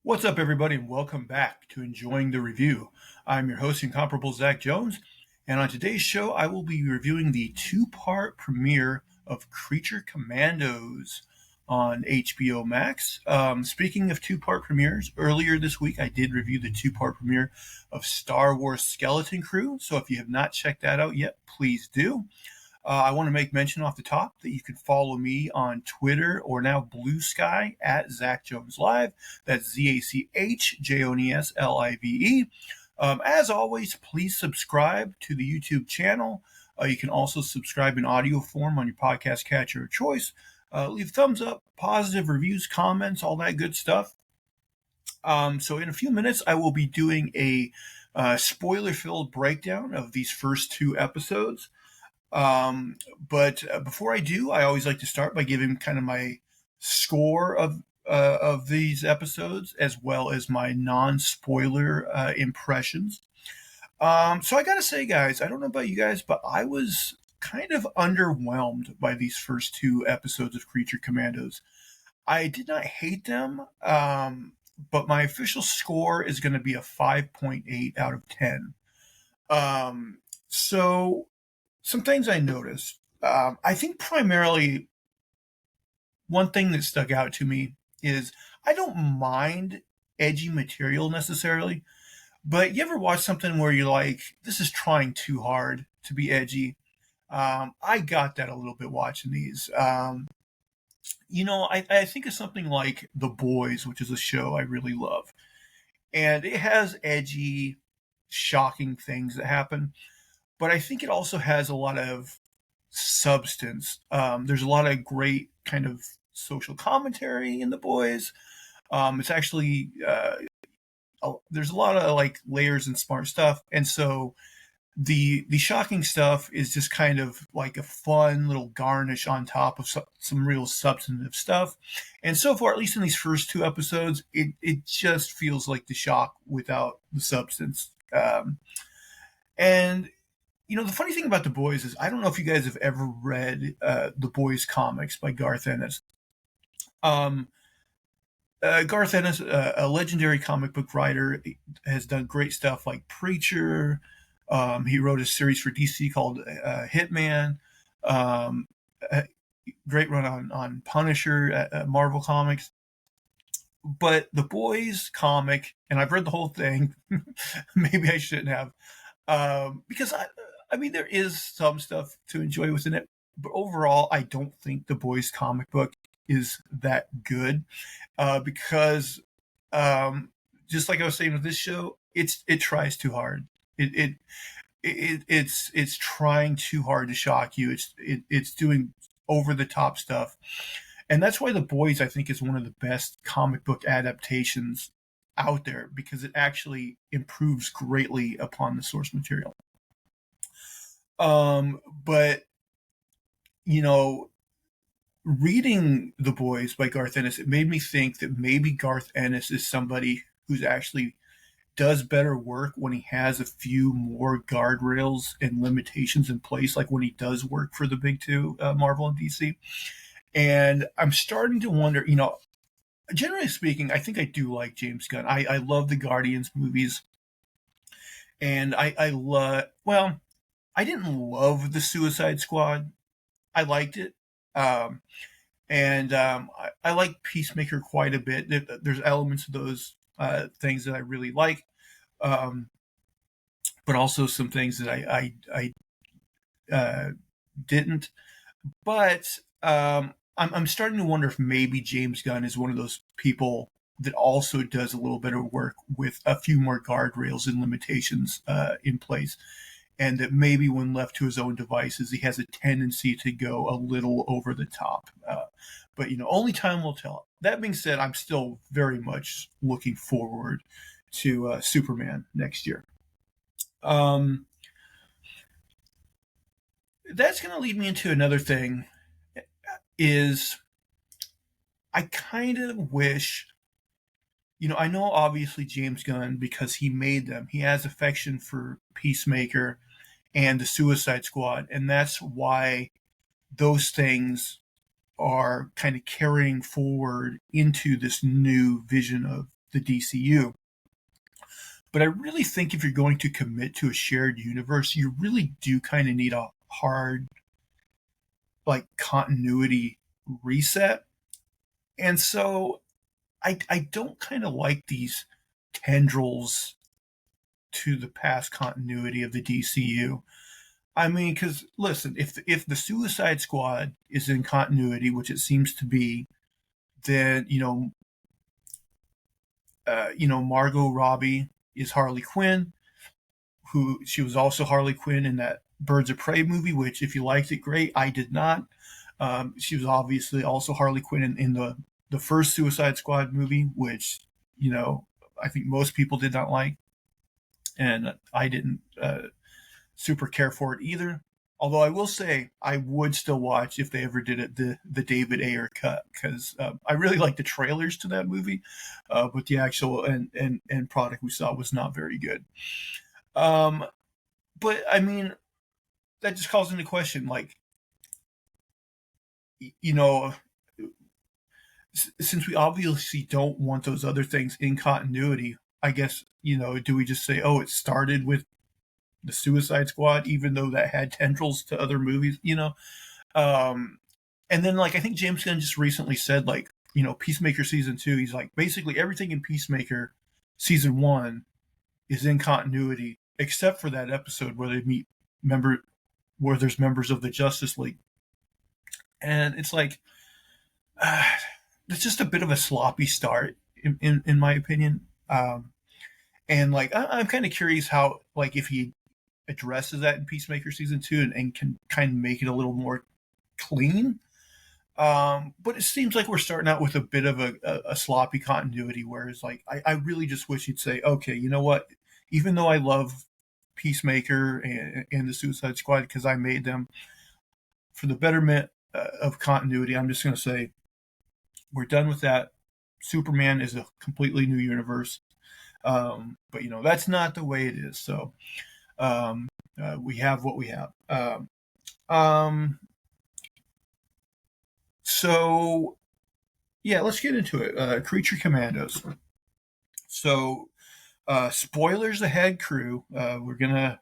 What's up, everybody, and welcome back to Enjoying the Review. I'm your host, Incomparable Zach Jones, and on today's show, I will be reviewing the two-part premiere of Creature Commandos on HBO Max. Speaking of two-part premieres, earlier this week, I did review the two-part premiere of Star Wars Skeleton Crew, so if you have not checked that out yet, please do. I want to make mention off the top that you can follow me on Twitter or now Blue Sky at Zach Jones Live. That's ZachJonesLive. As always, please subscribe to the YouTube channel. You can also subscribe in audio form on your podcast catcher of choice. Leave thumbs up, positive reviews, comments, all that good stuff. So in a few minutes, I will be doing a spoiler-filled breakdown of these first two episodes. But before I do, I always like to start by giving kind of my score of these episodes, as well as my non-spoiler impressions. So I gotta say, guys, I don't know about you guys, but I was kind of underwhelmed by these first two episodes of Creature Commandos. I did not hate them, but my official score is going to be a 5.8 out of 10. So some things I noticed. I think primarily one thing that stuck out to me is I don't mind edgy material necessarily, but you ever watch something where you're like, this is trying too hard to be edgy? I got that a little bit watching these. I think of something like The Boys, which is a show I really love. And it has edgy, shocking things that happen. But I think it also has a lot of substance. There's a lot of great kind of social commentary in The Boys. It's actually, there's a lot of like layers and smart stuff. And so the shocking stuff is just kind of like a fun little garnish on top of some real substantive stuff. And so far, at least in these first two episodes, it just feels like the shock without the substance. And the funny thing about The Boys is I don't know if you guys have ever read The Boys comics by Garth Ennis. Garth Ennis, a legendary comic book writer, has done great stuff like Preacher. He wrote a series for DC called Hitman. Great run on Punisher at Marvel Comics. But The Boys comic, and I've read the whole thing. Maybe I shouldn't have. Because I mean, there is some stuff to enjoy within it, but overall, I don't think The Boys comic book is that good, because just like I was saying with this show, it tries too hard. It's trying too hard to shock you. It's doing over the top stuff, and that's why The Boys, I think, is one of the best comic book adaptations out there, because it actually improves greatly upon the source material. But reading The Boys by Garth Ennis, it made me think that maybe Garth Ennis is somebody who's actually does better work when he has a few more guardrails and limitations in place, like when he does work for the big two, Marvel and DC. And I'm starting to wonder, generally speaking, I think I do like James Gunn. I love the Guardians movies. And I didn't love the Suicide Squad. I liked it. I like Peacemaker quite a bit. There's elements of those things that I really like. But also some things that I didn't. But I'm starting to wonder if maybe James Gunn is one of those people that also does a little bit of work with a few more guardrails and limitations in place. And that maybe when left to his own devices, he has a tendency to go a little over the top. But only time will tell. That being said, I'm still very much looking forward to Superman next year. That's going to lead me into another thing, is I kind of wish, I know obviously James Gunn, because he made them, he has affection for Peacemaker and the Suicide Squad, and that's why those things are kind of carrying forward into this new vision of the DCU. But I really think if you're going to commit to a shared universe, you really do kind of need a hard, like, continuity reset. And so I don't kind of like these tendrils to the past continuity of the DCU. I mean, because listen, if the Suicide Squad is in continuity, which it seems to be, then Margot Robbie is Harley Quinn, who she was also Harley Quinn in that Birds of Prey movie, which if you liked it, great. I did not. She was obviously also Harley Quinn in the first Suicide Squad movie, which I think most people did not like, and I didn't super care for it either. Although I will say I would still watch if they ever did it the David Ayer cut, because I really like the trailers to that movie, but the actual and product we saw was not very good. But I mean, that just calls into question, like, since we obviously don't want those other things in continuity, I guess, do we just say, oh, it started with the Suicide Squad, even though that had tendrils to other movies, and then, like, I think James Gunn just recently said, like, Peacemaker season 2, he's like, basically everything in Peacemaker season 1 is in continuity, except for that episode where they meet where there's members of the Justice League. And it's like, it's just a bit of a sloppy start, in my opinion. And like, I'm kind of curious how, like, if he addresses that in Peacemaker season 2 and can kind of make it a little more clean. But it seems like we're starting out with a bit of a sloppy continuity, whereas, like, I really just wish he'd say, okay, you know what? Even though I love Peacemaker and the Suicide Squad because I made them, for the betterment of continuity, I'm just going to say we're done with that. Superman is a completely new universe. But that's not the way it is. So we have what we have. So yeah, let's get into it. Creature Commandos. So spoilers ahead, crew. We're gonna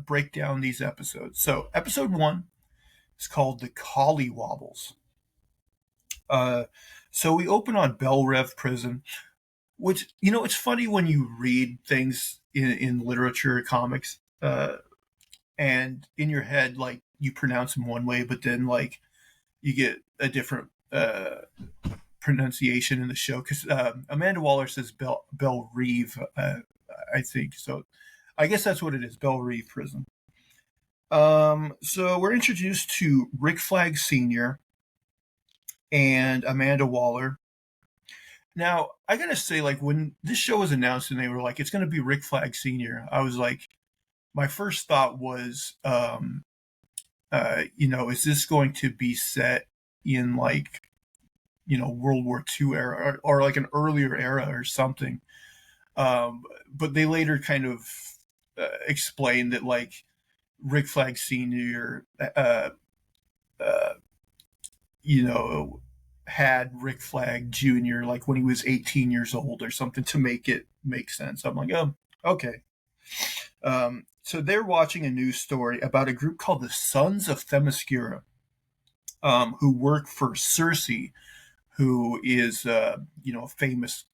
break down these episodes. So episode 1 is called The Collie Wobbles. So we open on Belle Rev Prison, which, it's funny when you read things in literature, comics, and in your head, like, you pronounce them one way, but then, like, you get a different pronunciation in the show, because Amanda Waller says Belle Reeve, I think. So I guess that's what it is, Belle Reeve Prison. So we're introduced to Rick Flag Sr. and Amanda Waller. Now, I gotta say, like, when this show was announced and they were like, it's going to be Rick Flag Sr., I was like, my first thought was, is this going to be set in, like, World War II era, or like an earlier era or something? But they later kind of explained that, like, Rick Flag Sr., had Rick Flag Jr., like, when he was 18 years old or something, to make it make sense. I'm like, oh, okay. So they're watching a news story about a group called the Sons of Themyscira, who work for Circe, who is, a famous,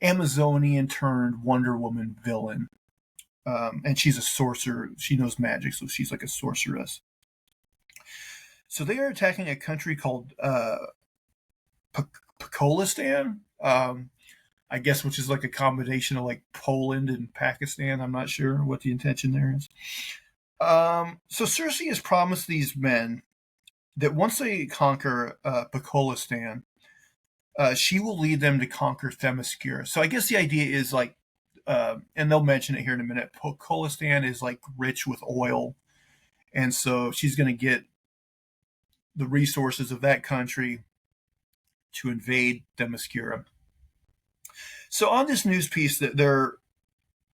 Amazonian turned Wonder Woman villain. And she's a sorcerer. She knows magic, so she's like a sorceress. So they are attacking a country called Pakolistan, I guess, which is like a combination of, like, Poland and Pakistan. I'm not sure what the intention there is. So Circe has promised these men that once they conquer Pakolistan, she will lead them to conquer Themyscira. So I guess the idea is, like, and they'll mention it here in a minute, Pakolistan is, like, rich with oil, and so she's going to get the resources of that country to invade Themyscira. So on this news piece, that they're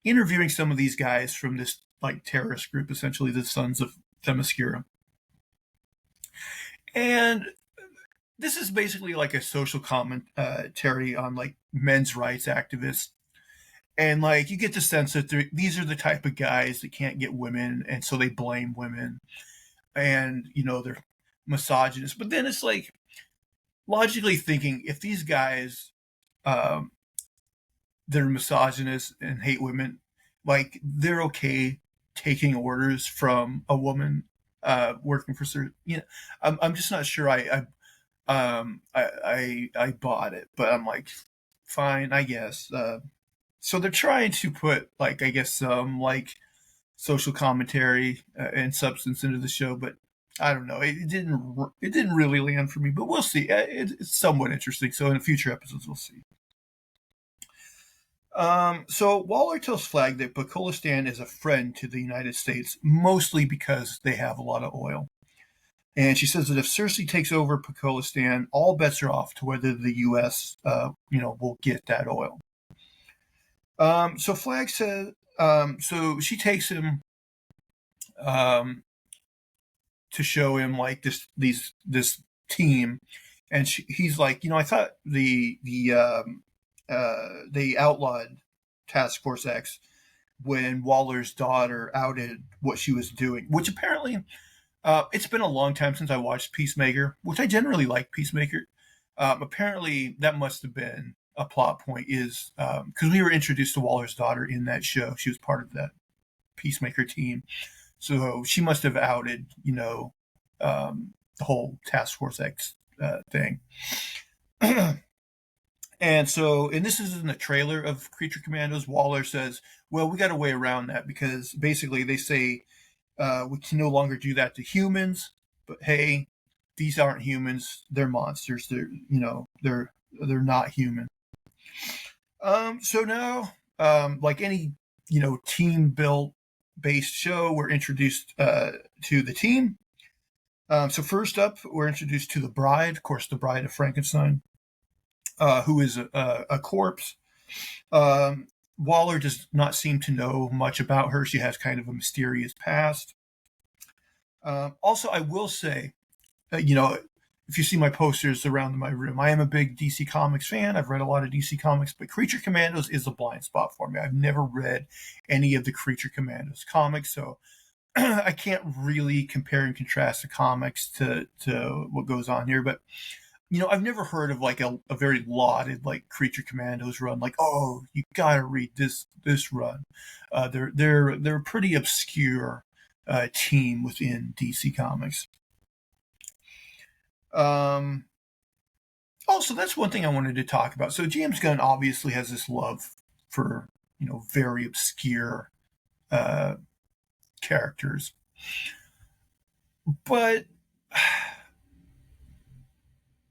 interviewing some of these guys from this, like, terrorist group, essentially the Sons of Themyscira. And this is basically like a social commentary on like men's rights activists. And like you get the sense that these are the type of guys that can't get women, and so they blame women, and they're misogynist. But then it's like logically thinking, if these guys um, they're misogynist and hate women, like they're okay taking orders from a woman working for certain. I'm just not sure. I bought it, but I'm like, fine, I guess. So they're trying to put like I guess some like social commentary and substance into the show, but I don't know. It didn't really land for me, but we'll see. It's somewhat interesting. So in future episodes, we'll see. So Waller tells Flag that Bakalova is a friend to the United States, mostly because they have a lot of oil. And she says that if Cersei takes over Bakalova, all bets are off to whether the U.S. Will get that oil. So Flag says, so she takes him to show him like this team, and he's like, I thought they outlawed Task Force X when Waller's daughter outed what she was doing, which apparently it's been a long time since I watched Peacemaker, which I generally like Peacemaker. Apparently that must have been a plot point, is because we were introduced to Waller's daughter in that show. She was part of that Peacemaker team. So she must have outed, the whole Task Force X thing. And this is in the trailer of Creature Commandos. Waller says, well, we got a way around that, because basically they say we can no longer do that to humans, but hey, these aren't humans. They're monsters. They're not human. So now, like any, team built based show, we're introduced to the team. So first up, we're introduced to the bride, of course, the bride of Frankenstein, who is a corpse. Waller does not seem to know much about her. She has kind of a mysterious past. Also, I will say, if you see my posters around my room, I am a big DC Comics fan. I've read a lot of DC Comics, but Creature Commandos is a blind spot for me. I've never read any of the Creature Commandos comics, so I can't really compare and contrast the comics to what goes on here. But I've never heard of like a very lauded like Creature Commandos run. Like, oh, you gotta read this run. They're a pretty obscure team within DC Comics. Also, that's one thing I wanted to talk about. So James Gunn obviously has this love for very obscure characters, but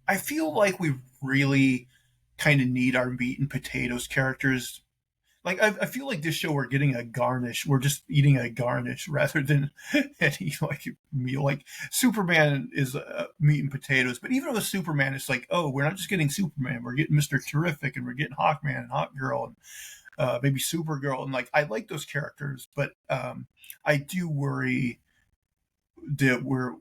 I feel like we really kind of need our meat and potatoes characters. Like I feel like this show we're getting a garnish. We're just eating a garnish rather than any like meal. Like Superman is meat and potatoes, but even with Superman, it's like, oh, we're not just getting Superman. We're getting Mr. Terrific, and we're getting Hawkman and Hawkgirl, and maybe Supergirl. And like I like those characters, but I do worry that we're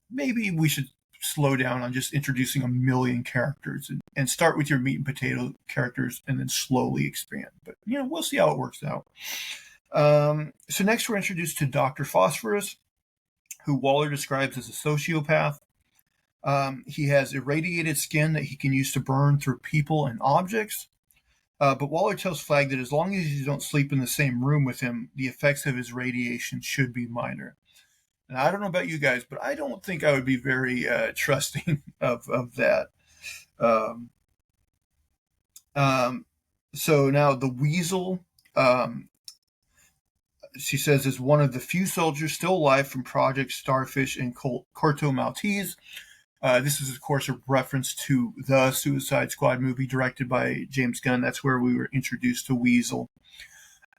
maybe we should slow down on just introducing a million characters, and start with your meat and potato characters and then slowly expand. But we'll see how it works out. So next we're introduced to Dr. Phosphorus, who Waller describes as a sociopath. He has irradiated skin that he can use to burn through people and objects. But Waller tells Flag that as long as you don't sleep in the same room with him, the effects of his radiation should be minor. And I don't know about you guys, but I don't think I would be very trusting of that. Um, so now the Weasel, she says, is one of the few soldiers still alive from Project Starfish and Corto Maltese. This is, of course, a reference to the Suicide Squad movie directed by James Gunn. That's where we were introduced to Weasel.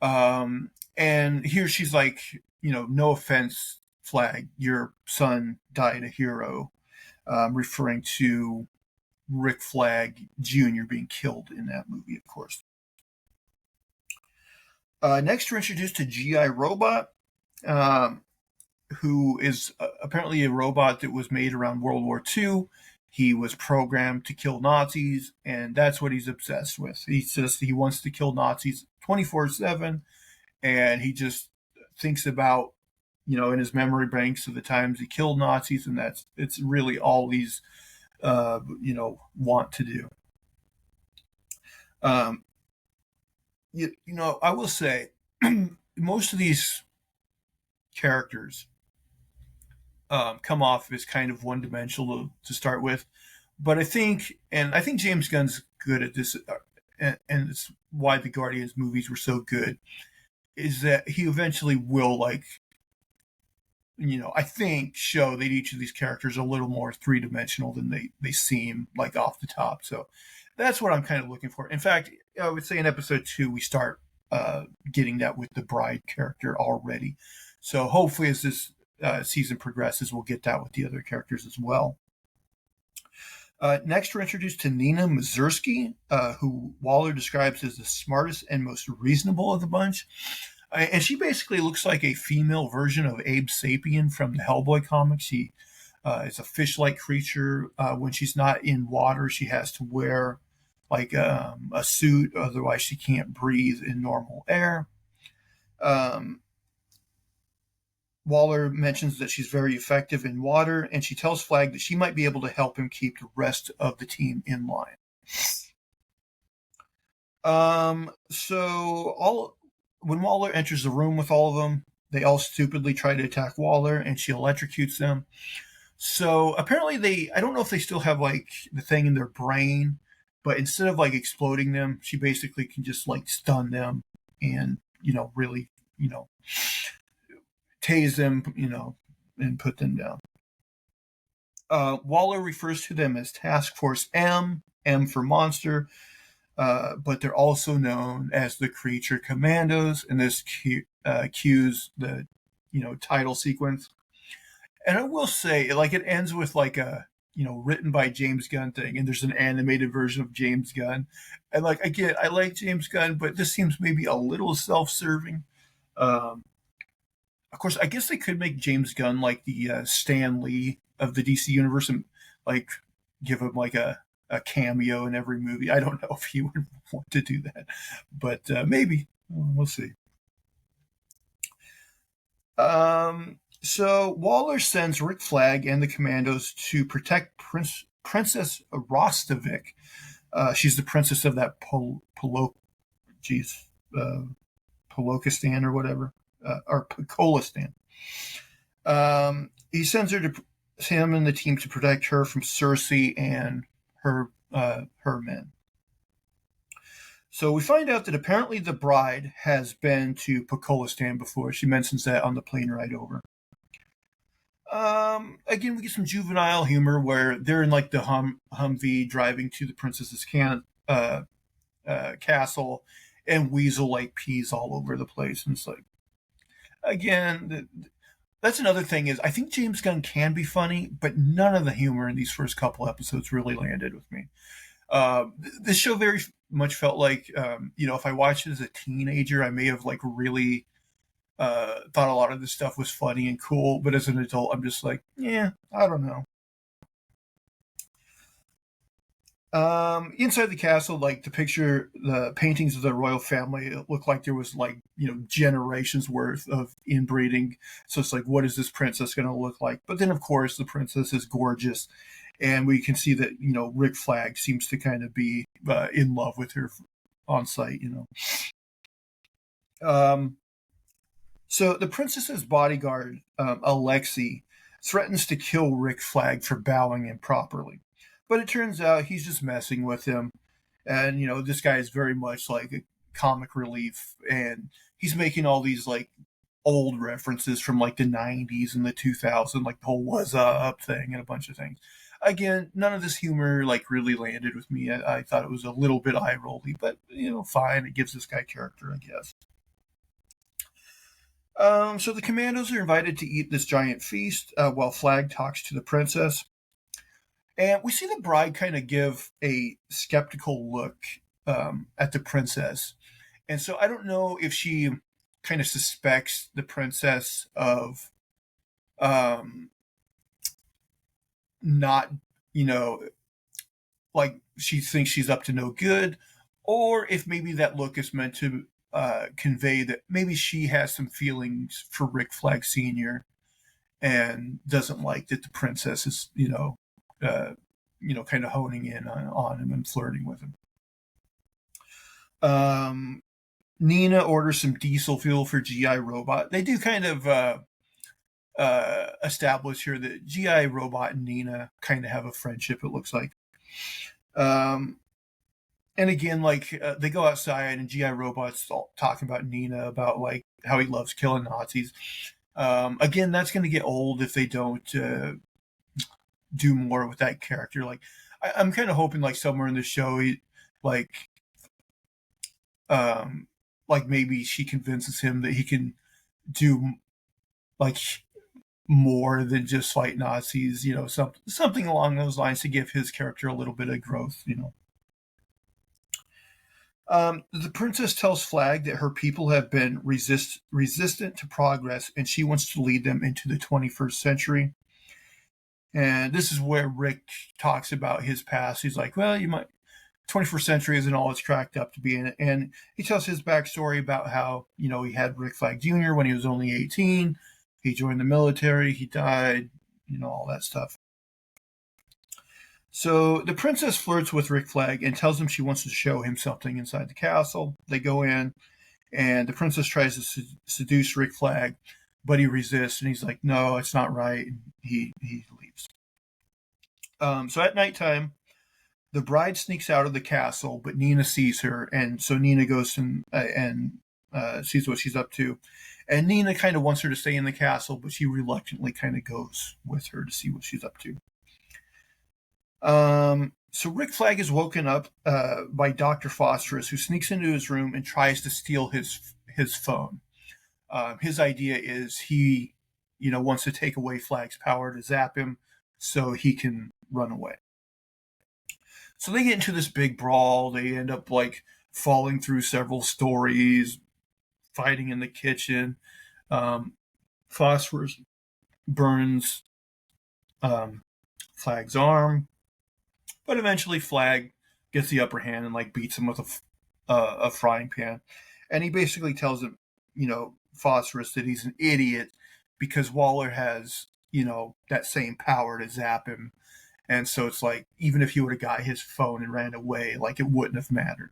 And here she's like, no offense, Flag, your son died a hero, referring to Rick Flag Jr. being killed in that movie, of course. Next, we're introduced to G.I. Robot. who is apparently a robot that was made around World War II. He was programmed to kill Nazis, and that's what he's obsessed with. He says he wants to kill Nazis 24/7, and he just thinks about, in his memory banks of the times he killed Nazis, and it's really all he's want to do. Um, I will say most of these characters come off as kind of one dimensional to start with, but I think James Gunn's good at this, and it's why the Guardians movies were so good. Is that he eventually will I think show that each of these characters are a little more three dimensional than they seem like off the top. So that's what I'm kind of looking for. In fact, I would say in episode 2 we start getting that with the bride character already. So hopefully as this season progresses, we'll get that with the other characters as well. Next, we're introduced to Nina Mazursky, who Waller describes as the smartest and most reasonable of the bunch. And she basically looks like a female version of Abe Sapien from the Hellboy comics. She is a fish-like creature. When she's not in water, she has to wear like a suit, otherwise she can't breathe in normal air. Waller mentions that she's very effective in water, and she tells Flag that she might be able to help him keep the rest of the team in line. When Waller enters the room with all of them, they all stupidly try to attack Waller, and she electrocutes them. So apparently I don't know if they still have like the thing in their brain, but instead of like exploding them, she basically can just like stun them and, really, tase them, and put them down. Waller refers to them as Task Force M for monster, but they're also known as the Creature Commandos, and this cues the, title sequence. And I will say, like, it ends with like a, written by James Gunn thing, and there's an animated version of James Gunn. And like, again, I like James Gunn, but this seems maybe a little self-serving. Of course, I guess they could make James Gunn like the Stan Lee of the DC universe and like give him like a cameo in every movie. I don't know if he would want to do that, but maybe. We'll see. So Waller sends Rick Flag and the Commandos to protect Princess Rostovik. She's the princess of that Polokistan or whatever, or Pokolistan. He sends him and the team to protect her from Cersei and her men. So we find out that apparently the bride has been to Pokolistan before. She mentions that on the plane ride over. Again, we get some juvenile humor where they're in like the Humvee driving to the princess's castle, and Weasel like pees all over the place. And it's like, again, that's another thing is I think James Gunn can be funny, but none of the humor in these first couple episodes really landed with me. This show very much felt like, if I watched it as a teenager, I may have like really thought a lot of this stuff was funny and cool, but as an adult, I'm just like, yeah, I don't know. Inside the castle, like the paintings of the royal family, it looked like there was like, generations worth of inbreeding. So it's like, what is this princess going to look like? But then of course the princess is gorgeous. And we can see that, Rick Flag seems to kind of be in love with her on sight, So the princess's bodyguard, Alexei, threatens to kill Rick Flag for bowing improperly. But it turns out he's just messing with him. And, this guy is very much like a comic relief. And he's making all these, like, old references from, like, the 90s and the 2000s, like the whole "was up" thing and a bunch of things. Again, none of this humor, like, really landed with me. I thought it was a little bit eye-rolly, but, fine. It gives this guy character, I guess. So the Commandos are invited to eat this giant feast while Flag talks to the princess. And we see the bride kind of give a skeptical look at the princess. And so I don't know if she kind of suspects the princess of um, not, you know, like she thinks she's up to no good, or if maybe that look is meant to convey that maybe she has some feelings for Rick Flag Sr. and doesn't like that the princess is, kind of honing in on him and flirting with him. Nina orders some diesel fuel for GI Robot. They do kind of establish here that GI Robot and Nina kind of have a friendship, it looks like. And again, like they go outside and GI Robot's talking about Nina, about like how he loves killing Nazis. Again, that's going to get old if they don't do more with that character. Like I'm kind of hoping like somewhere in the show, like maybe she convinces him that he can do like more than just fight Nazis, something along those lines to give his character a little bit of growth, The princess tells Flag that her people have been resistant to progress and she wants to lead them into the 21st century. And this is where Rick talks about his past. He's like, well, 21st century isn't all it's cracked up to be in it. And he tells his backstory about how, he had Rick Flag Jr. when he was only 18. He joined the military. He died, all that stuff. So the princess flirts with Rick Flag and tells him she wants to show him something inside the castle. They go in, and the princess tries to seduce Rick Flag, but he resists, and he's like, no, it's not right. And he leaves. So at nighttime, the bride sneaks out of the castle, but Nina sees her, and so Nina goes and sees what she's up to. And Nina kind of wants her to stay in the castle, but she reluctantly kind of goes with her to see what she's up to. So Rick Flag is woken up by Dr. Phosphorus, who sneaks into his room and tries to steal his phone. His idea is he, wants to take away Flag's power to zap him so he can run away. So they get into this big brawl. They end up like falling through several stories, fighting in the kitchen. Phosphorus burns Flag's arm, but eventually Flag gets the upper hand and like beats him with a frying pan. And he basically tells him, Phosphorus, that he's an idiot because Waller has, that same power to zap him. And so it's like, even if he would have got his phone and ran away, like it wouldn't have mattered,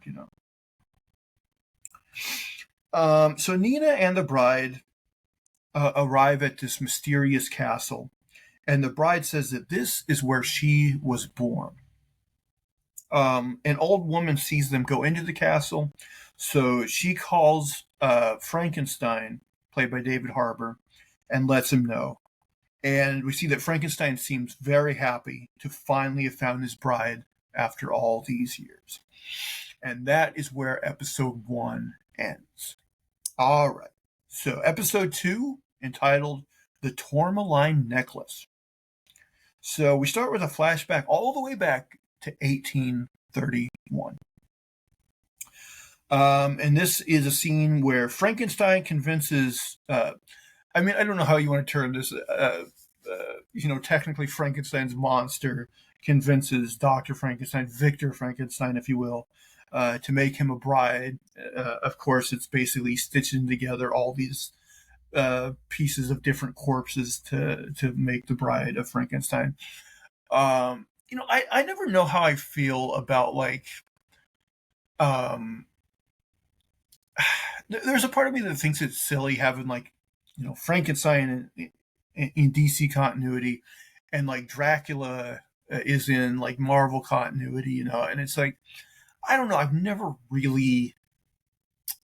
So Nina and the bride arrive at this mysterious castle, and the bride says that this is where she was born. An old woman sees them go into the castle, so she calls Frankenstein, played by David Harbour, and lets him know. And we see that Frankenstein seems very happy to finally have found his bride after all these years. And that is where episode 1 ends. All right. So episode 2, entitled The Tourmaline Necklace. So we start with a flashback all the way back to 1831. And this is a scene where Frankenstein convinces, I don't know how you want to term this, technically Frankenstein's monster convinces Dr. Frankenstein, Victor Frankenstein, if you will, to make him a bride. Of course, it's basically stitching together all these pieces of different corpses to make the bride of Frankenstein. I never know how I feel about like, there's a part of me that thinks it's silly having like, Frankenstein in DC continuity, and like Dracula is in like Marvel continuity, and it's like, I don't know, I've never really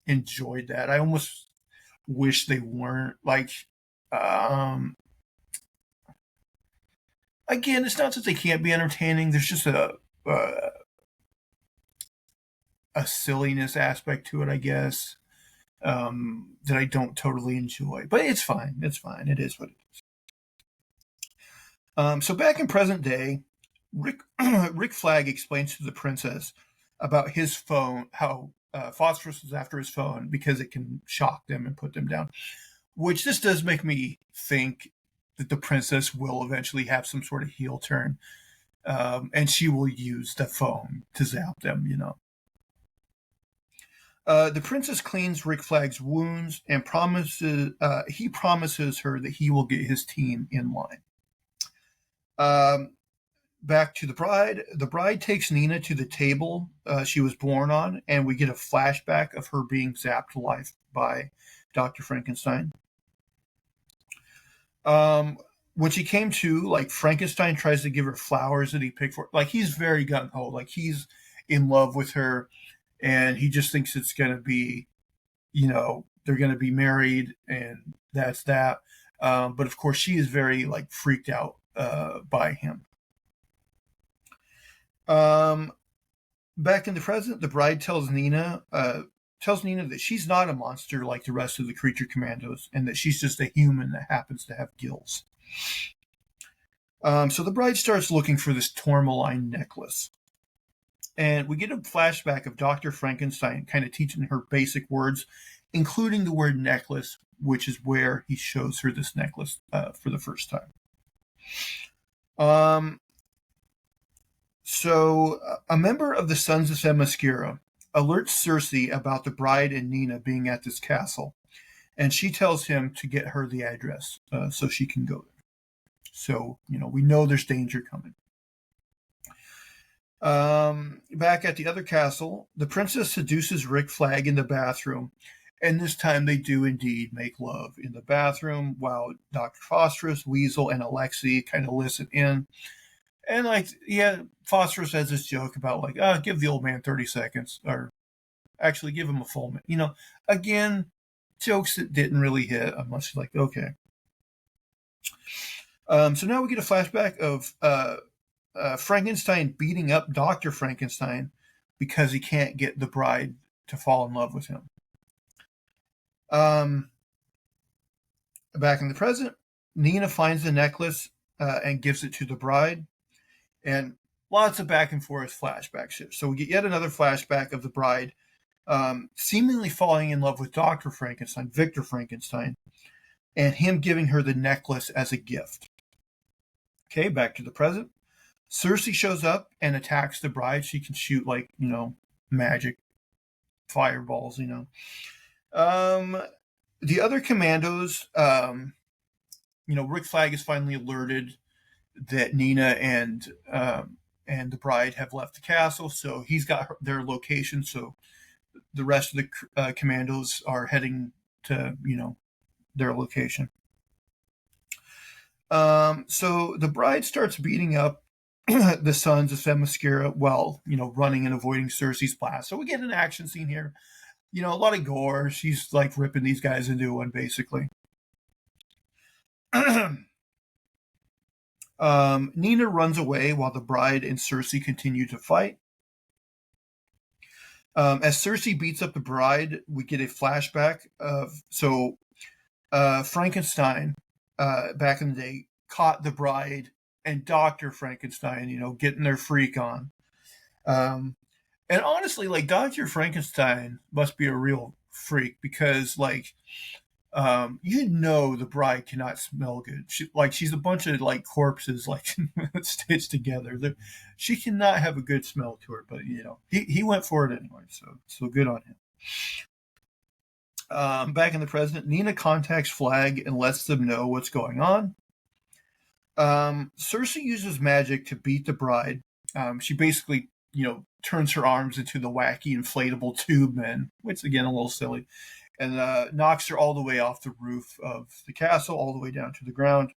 enjoyed that. I almost wish they weren't. Like, again, it's not that they can't be entertaining. There's just a silliness aspect to it, I guess, that I don't totally enjoy. But it's fine. It's fine. It is what it is. So back in present day, Rick Flag explains to the princess about his phone, how Phosphorus is after his phone because it can shock them and put them down. Which this does make me think that the princess will eventually have some sort of heel turn, and she will use the phone to zap them. The princess cleans Rick Flag's wounds and he promises her that he will get his team in line. Back to the bride. The bride takes Nina to the table she was born on, and we get a flashback of her being zapped alive by Dr. Frankenstein. When she came to, like, Frankenstein tries to give her flowers that he picked for her. Like, he's very gung-ho. Like, he's in love with her, and he just thinks it's going to be, they're going to be married, and that's that. But, of course, she is very, like, freaked out by him. Back in the present, the bride tells Nina that she's not a monster like the rest of the Creature Commandos, and that she's just a human that happens to have gills. So the bride starts looking for this tourmaline necklace. And we get a flashback of Dr. Frankenstein kind of teaching her basic words, including the word necklace, which is where he shows her this necklace for the first time. So a member of the Sons of Themyscira alerts Circe about the bride and Nina being at this castle, and she tells him to get her the address so she can go there. So, we know there's danger coming. Back at the other castle, the princess seduces Rick Flag in the bathroom, and this time they do indeed make love in the bathroom while Dr. Phosphorus, Weasel, and Alexei kind of listen in. And, Phosphorus has this joke about, give the old man 30 seconds, or actually give him a full minute. Again, jokes that didn't really hit unless you're like, okay. So now we get a flashback of Frankenstein beating up Dr. Frankenstein because he can't get the bride to fall in love with him. Back in the present, Nina finds the necklace and gives it to the bride. And lots of back and forth flashbacks here. So we get yet another flashback of the bride seemingly falling in love with Dr. Frankenstein, Victor Frankenstein, and him giving her the necklace as a gift. Okay, back to the present. Circe shows up and attacks the bride. She can shoot, magic fireballs, The other commandos, Rick Flag is finally alerted that Nina and the bride have left the castle, so he's got their location. So the rest of the commandos are heading to their location. So the bride starts beating up the Sons of Themyscira while running and avoiding Circe's blast. So we get an action scene here. A lot of gore. She's ripping these guys into one, basically. Nina runs away while the bride and Circe continue to fight. As Circe beats up the bride, we get a flashback of Frankenstein back in the day caught the bride and Dr. Frankenstein, getting their freak on. And honestly, Dr. Frankenstein must be a real freak because the bride cannot smell good. She's a bunch of corpses stitched together. She cannot have a good smell to her, but he went for it anyway. So good on him. Back in the present, Nina contacts Flag and lets them know what's going on. Circe uses magic to beat the bride. She basically turns her arms into the wacky inflatable tube men, which again a little silly. And knocks her all the way off the roof of the castle, all the way down to the ground.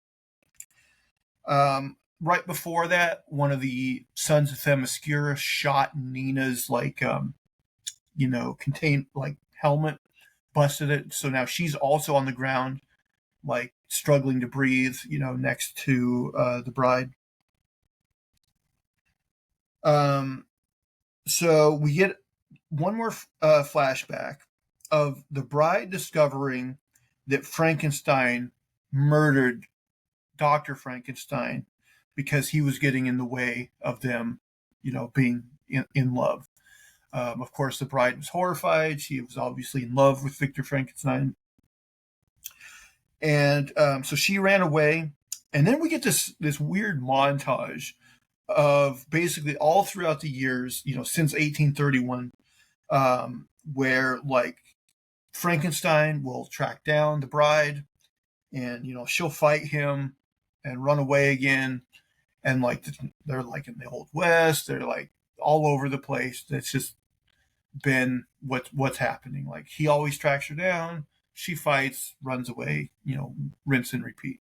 Right before that, one of the Sons of Themyscira shot Nina's contained helmet, busted it. So now she's also on the ground, struggling to breathe, next to the bride. So we get one more flashback of the bride discovering that Frankenstein murdered Dr. Frankenstein because he was getting in the way of them, being in love. Of course, the bride was horrified. She was obviously in love with Victor Frankenstein. And so she ran away, And then we get this weird montage of basically all throughout the years, since 1831, where like Frankenstein will track down the bride, and she'll fight him and run away again, and like they're like in the old west, they're like all over the place. That's just been what's happening. Like he always tracks her down, she fights, runs away, rinse and repeat.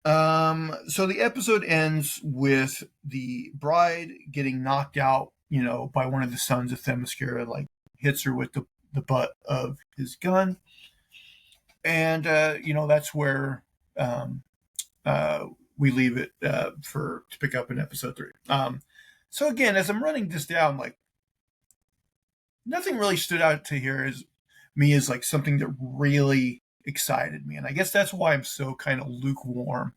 So the episode ends with the bride getting knocked out, by one of the sons of Themyscira, like hits her with the butt of his gun. And, that's where we leave it to pick up in episode 3. So again, as I'm running this down, like nothing really stood out to here as me as like something that really excited me. And I guess that's why I'm so kind of lukewarm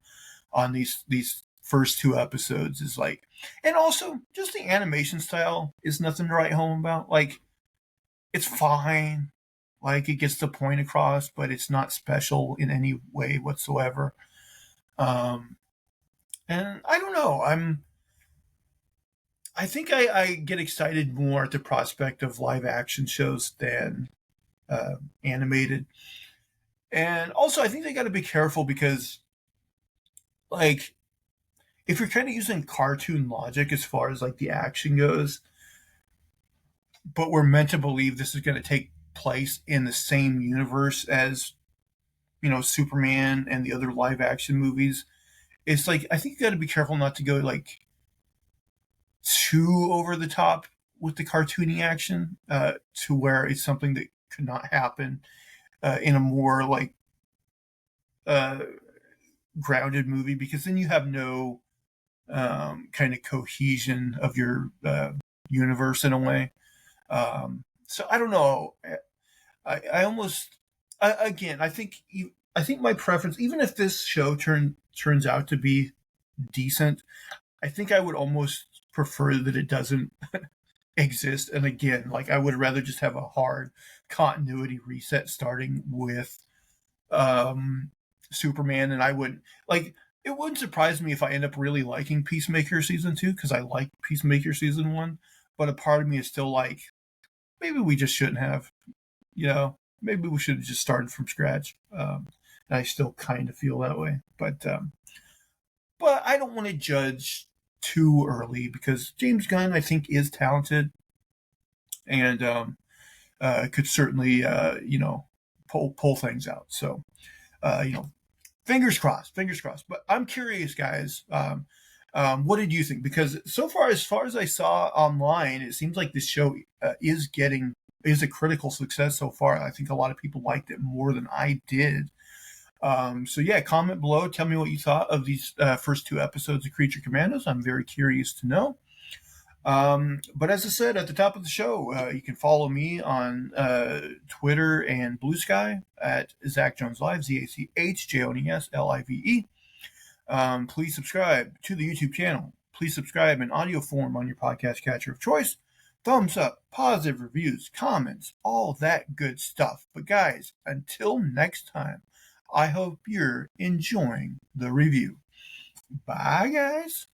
on these first 2 episodes, is like, and also just the animation style is nothing to write home about. Like it's fine, like it gets the point across, but it's not special in any way whatsoever. And I don't know, I think I get excited more at the prospect of live action shows than animated. And also I think they got to be careful because, like, if you're kind of using cartoon logic as far as like the action goes, but we're meant to believe this is going to take place in the same universe as, Superman and the other live action movies, it's like I think you got to be careful not to go like too over the top with the cartoony action, to where it's something that could not happen in a more like uh, grounded movie, because then you have no kind of cohesion of your universe in a way. So I don't know. I almost again I think my preference, even if this show turns out to be decent, I think I would almost prefer that it doesn't exist. And again, like I would rather just have a hard continuity reset starting with um, Superman, and I would like. It wouldn't surprise me if I end up really liking Peacemaker season 2, because I like Peacemaker season 1. But a part of me is still like, maybe we just shouldn't have. Maybe we should have just started from scratch. And I still kind of feel that way, but I don't want to judge too early, because James Gunn, I think, is talented, and could certainly pull things out. So fingers crossed, fingers crossed. But I'm curious, guys. What did you think? Because so far as I saw online, it seems like this show is a critical success so far. I think a lot of people liked it more than I did. So yeah, comment below. Tell me what you thought of these first 2 episodes of Creature Commandos. I'm very curious to know. But as I said at the top of the show, you can follow me on Twitter and Blue Sky at Zach Jones Live, ZachJonesLive. Please subscribe to the YouTube channel. Please subscribe in audio form on your podcast catcher of choice. Thumbs up, positive reviews, comments, all that good stuff. But guys, until next time, I hope you're enjoying the review. Bye, guys.